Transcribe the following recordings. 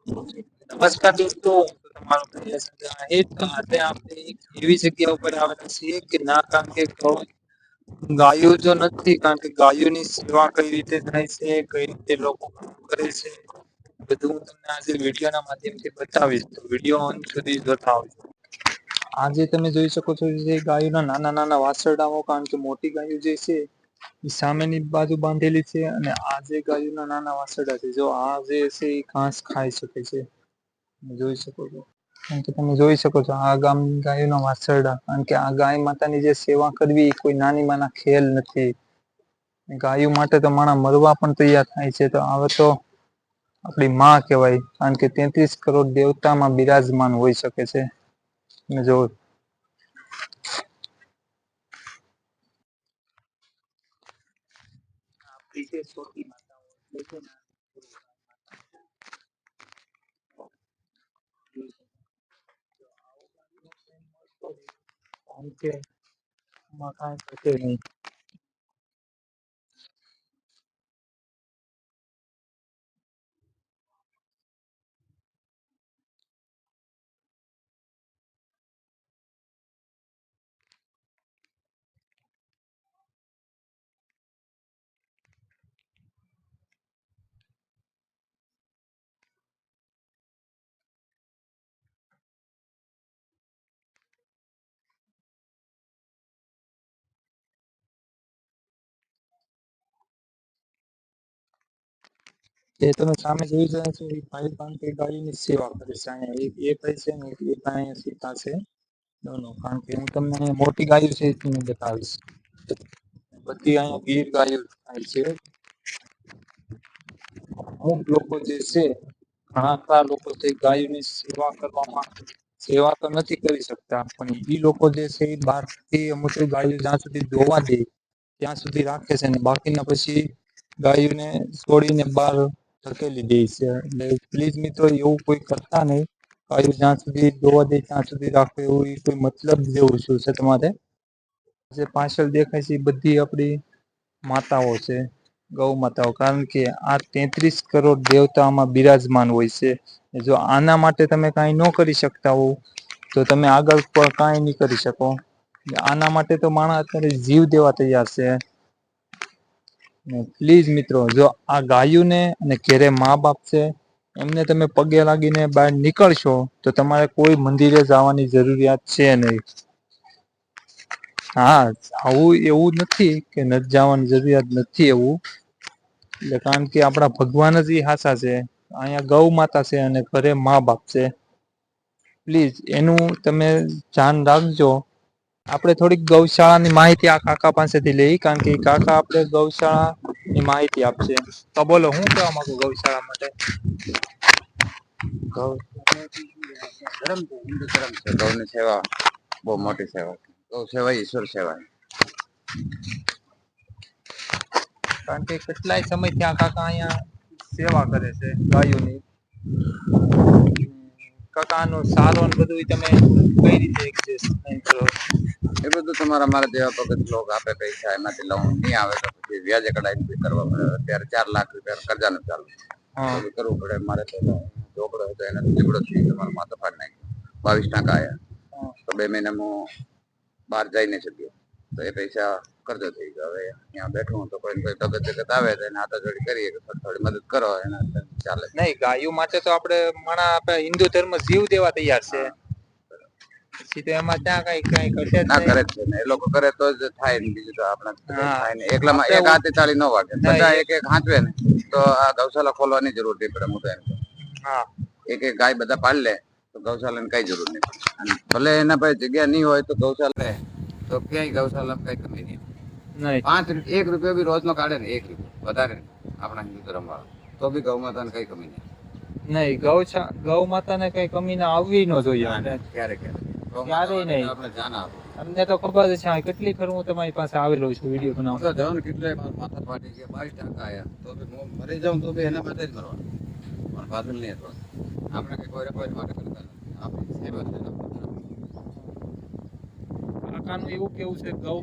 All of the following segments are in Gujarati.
નમસ્કાર દોસ્તો, તમારું પ્રિય સાહિત. તો આજે આપણે એક એવી જગ્યા ઉપર આવેલા છીએ કે ના કારણ કે ગાયો જો નથી, કારણ કે ગાયોની સેવા કઈ રીતે થાય છે, કઈ રીતે લોકો કામ કરે છે, બધું હું તમને આજે વિડીયોના માધ્યમથી બતાવીશ. તો વિડીયો અંત સુધી જોતા આવજો. આજે તમે જોઈ શકો છો જે ગાયોના નાના નાના વાછરડાઓ, કારણ કે મોટી ગાયો જે છે એ સામેની બાજુ બાંધેલી છે, અને આ જે ગાયોના નાના વાછરડા છે, જો આ જે છે એ ઘાસ ખાઈ શકે છે. જોઈ શકો છો. કારણ કે તમે જોઈ શકો છો આ ગાયોના વાછરડા, કારણ કે આ ગાય માતાની જે સેવા કરવી એ કોઈ નાની માના ખેલ નથી. ગાયો માટે તો માણસ મરવા પણ તૈયાર થાય છે. તો હવે તો આપડી માં કહેવાય, કારણ કે 33 કરોડ દેવતામાં બિરાજમાન હોઈ શકે છે. જો એ તમે સામે જોઈ રહ્યા છો, એ ભાઈ ગાયોની સેવા કરે છે. અહીંયા એ ભાઈ છે ને એ ભાઈ સીતા છે. કારણ કે હું તમને મોટી ગાયો છે એ બતાવીશ. બધી અહીંયા ગીર ગાયો થાય છે. અમુક લોકો જે છે, ઘણા ખરા લોકો છે, ગાયોની સેવા કરવામાં સેવા તો નથી કરી શકતા, પણ એ લોકો જે છે એ બહારથી અમુક ગાયો જ્યાં સુધી દોવા દે ત્યાં સુધી રાખે છે, ને બાકીના પછી ગાયોને છોડીને બહાર ધકેલી દે છે. એટલે પ્લીઝ મિત્રો, એવું કોઈ કરતા નહીં. ગાયો જ્યાં સુધી દોવા દે ત્યાં સુધી રાખે, એવું એ કોઈ મતલબ જેવું શું છે તમારે? જે પાછળ દેખાય છે એ બધી આપડી માતાઓ છે, ગૌ માતાઓ. કારણ કે આ 33 કરોડ દેવતામાં બિરાજમાન હોય છે. જો આના માટે તમે કાંઈ ન કરી શકતા હો, તો તમે આગળ પણ કાંઈ નહીં કરી શકો. આના માટે તો માણસ અત્યારે જીવ દેવા તૈયાર છે. પ્લીઝ મિત્રો, જો આ ગાયોને અને ઘેરે મા બાપ છે એમને તમે પગે લાગીને બહાર નીકળશો, તો તમારે કોઈ મંદિરે જવાની જરૂરિયાત છે નહીં. હા, આવું એવું નથી કે નથી જવાની જરૂરિયાત નથી એવું. એટલે કારણ કે આપડા ભગવાન જ એ હાચા છે. અહીંયા ગૌ માતા છે અને ઘરે મા બાપ છે. પ્લીઝ એનું તમે ધ્યાન રાખજો. આપણે થોડીક ગૌશાળાની માહિતી આ કાકા પાસેથી લઈ, કારણ કે કાકા આપણે ગૌશાળાની માહિતી આપશે. તો બોલો, હું કેવા માંગુ ગૌશાળા માટે? ગૌ ધર્મ છે, હિન્દુ ધર્મ છે. ગૌની સેવા બહુ મોટી સેવા. ગૌ સેવા ઈશ્વર સેવા. કારણ કે કેટલાય સમયથી આ કાકા અહીંયા સેવા કરે છે ગાયોની. કાકા નો સારો બધું તમે કઈ રીતે એક્સપ્લેન કરો? એ બધું તમારા મારા જેવા ભગત લોક આપે પૈસા, એમાંથી લોન નહીં આવે તો પછી વ્યાજે કઢાઈને કરવા પડે. અત્યારે 4 લાખ રૂપિયા કરજાનું ચાલુ કરવું પડે. મારે તો ઢોકળો હતો, એને લીમડો થી તમારા માથા ફાડી નાખ્યો. 22 ટકા આયા તો 2 મહિનામાં બહાર જઈ નહીં શક્યો. તો એ પૈસા કરજો થઈ ગયો. હવે અહીંયા બેઠું તો કોઈ કોઈ ભગત જગત આવે તો એને હાથાજોડી કરીએ કે થોડી મદદ કરો, એના ચાલે. નહીં, ગાયો માટે તો આપણે હિન્દુ ધર્મ જીવ દેવા તૈયાર છે. પછી તો એમાં ત્યાં કઈ ઘટે જ ના નહીં. કરે જ છે ને, એ લોકો કરે તો જ થાય ને, બીજું તો આપણે થાય ને. એકલામાં એક હાથે તાળી ન વાગે. બધા એક એક હાંચવે ને તો આ ગૌશાલા ખોલવાની જરૂર નહીં પડે. હું તો એમ કહું, હા, એક એક ગાય બધા પાડી લે તો ગૌશાલાની કઈ જરૂર નહીં પડે. ભલે એના પાસે જગ્યા નહીં હોય તો ગૌશાલા તો ક્યાંય ગૌશાલા કઈ કમી નહીં. 1 રૂપિયો બી રોજ નો કાઢે ને, 1 રૂપિયો વધારે આપણા હિન્દુ ધર્મ વાળા, તો બી ગૌ માતાને કઈ કમી નહીં. નહીં, ગૌ માતાને કઈ કમી ના આવવી ન જોઈએ. ક્યારે ક્યારેય નહીં. આપણે જાન આપે. તમને તો ખબર જ છે, કેટલી ફર હું તમારી પાસે આવેલો છું વિડીયો બનાવવા. તો જવાનું કેટલાય માથા ફાટી ગયા. 22 ટકા આયા તો બી હું મરી જાઉં તો બી એના માટે જ મરવાનું, પણ પાછળ નહીં હતું. આપણે કઈ કોઈ કોઈ માટે કરતા નથી. આપણી સેવા છે. કાકાનું એવું કેવું છે, ગૌ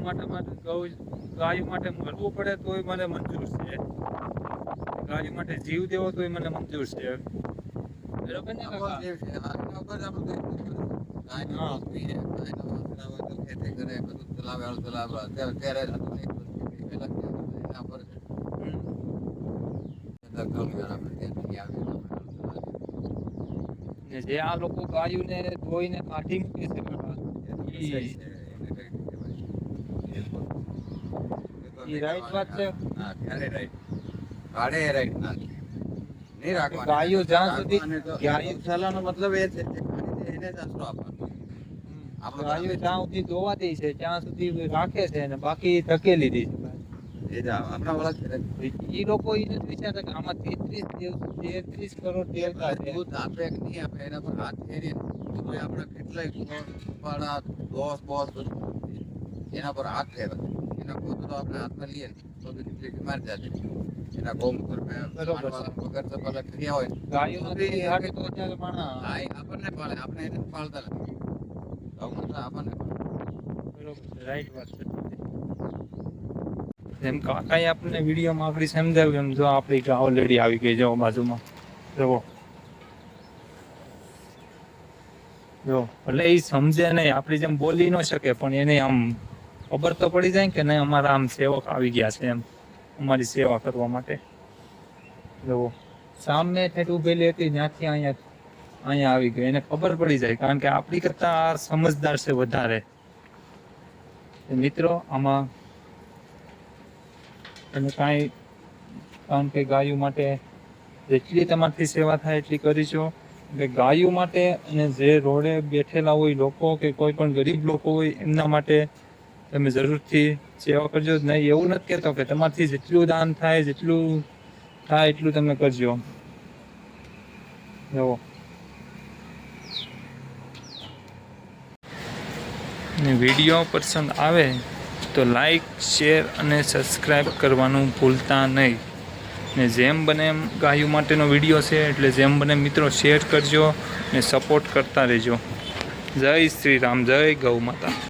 ગાયો માટે મરવું પડે તોય મને મંજૂર છે. ગાયો માટે જીવ દેવો તોય મને મંજૂર છે. બરોબર ને આ કાકા? જે છે, આના ઉપર જ આપણું દેશ ચાલે. ગાયનો હા. દૂધ પીએ, ગાયનો વાછરડા હોય તો ખેતી કરે, બધું ચલાવે, હળ ચલાવે. અત્યારે આધુનિક વસ્તુ પહેલા એના પર છે. અંદર ઘઉં આપણે ત્યાંથી આવે, આપણે હળ ચલાવીએ. ને જે આ લોકો ગાયોને ધોઈને કાઢી મૂકે છે કાકા, એ તો ઈ કસાઈ છે, એને કઈ રીતે કહેવાય? એ તો- એ તો ઈ નહીં right વાત છે. કરવાની. હા, ક્યારે right? કાઢે એ right ના છે. નહીં રાખવાની. ગાયો જ્યાં સુધી રાખવાની તો ગાયો ગૌશાલાનો મતલબ એ છે કે ખાલી એને જ આશરો આપવાનો. આપણે ગાયો જ્યાં સુધી દોવા દે છે ત્યાં સુધી રાખે છે ને બાકી ધકેલી દે છે. એ જ આપણા વાળા જ કરે છે. ઈ લોકો ઈ નથી વિચારતા કે આમાં 33 કરોડ દેવતા છે. દૂધ આપે કે નહીં આપે એના પર હાથ ફેરીએ ને તો ભાઈ આપણે કેટલાય ઉપાડા, બોસ એના પર હાથ ફેરવે. એના ગોદડો આપણે હાથમાં લઈએ ને તો કેટલી બીમાર જાતે. એના ગૌમૂત્ર બરોબર છે. વગર તો પેલા ક્રિયા હોય ને. ગાયો નથી હારે તો અત્યારે માણા હા, એ આપણને પાળે, આપણે એને પાળતા નથી. ગૌમૂત્ર આપણને પાળે. બરોબર રાઈટ વાત છે. જેમ કાકાએ આપણને વિડીયોમાં આપણી સમજાવ્યું એમ જો આપણી ગાવ લેડી આવી ગઈ જો બાજુમાં જુઓ જો એટલે એ સમજે નહીં આપણી જેમ બોલી ન શકે પણ એને આમ ખબર તો પડી જાય કે નહીં અમારા આમ સેવક આવી ગયા છે એમ અમારી સેવા કરવા માટે. જુઓ સામે ઠેઠ ઉભેલી હતી ત્યાંથી અહીંયા આવી ગઈ એને ખબર પડી જાય કારણ કે આપણી કરતા આ સમજદાર છે વધારે. મિત્રો આમાં તમે કાંઈ કારણ કે ગાયો માટે જેટલી તમારથી સેવા થાય એટલી કરીશો કે ગાયો માટે અને જે રોડે બેઠેલા હોય લોકો કે કોઈ પણ ગરીબ લોકો હોય એમના માટે તમે જરૂરથી સેવા કરજો. નહીં એવું નથી કહેતો કે તમારથી જેટલું દાન થાય જેટલું થાય એટલું તમે કરજો. જુઓ ને વિડીયો પસંદ આવે તો લાઈક શેર અને સબસ્ક્રાઈબ કરવાનું ભૂલતા નહીં. ને જેમ બને એમ ગાયો માટેનો વિડીયો છે એટલે જેમ બને મિત્રો શેર કરજો ને સપોર્ટ કરતા રહેજો. જય શ્રી રામ, જય ગૌ માતા.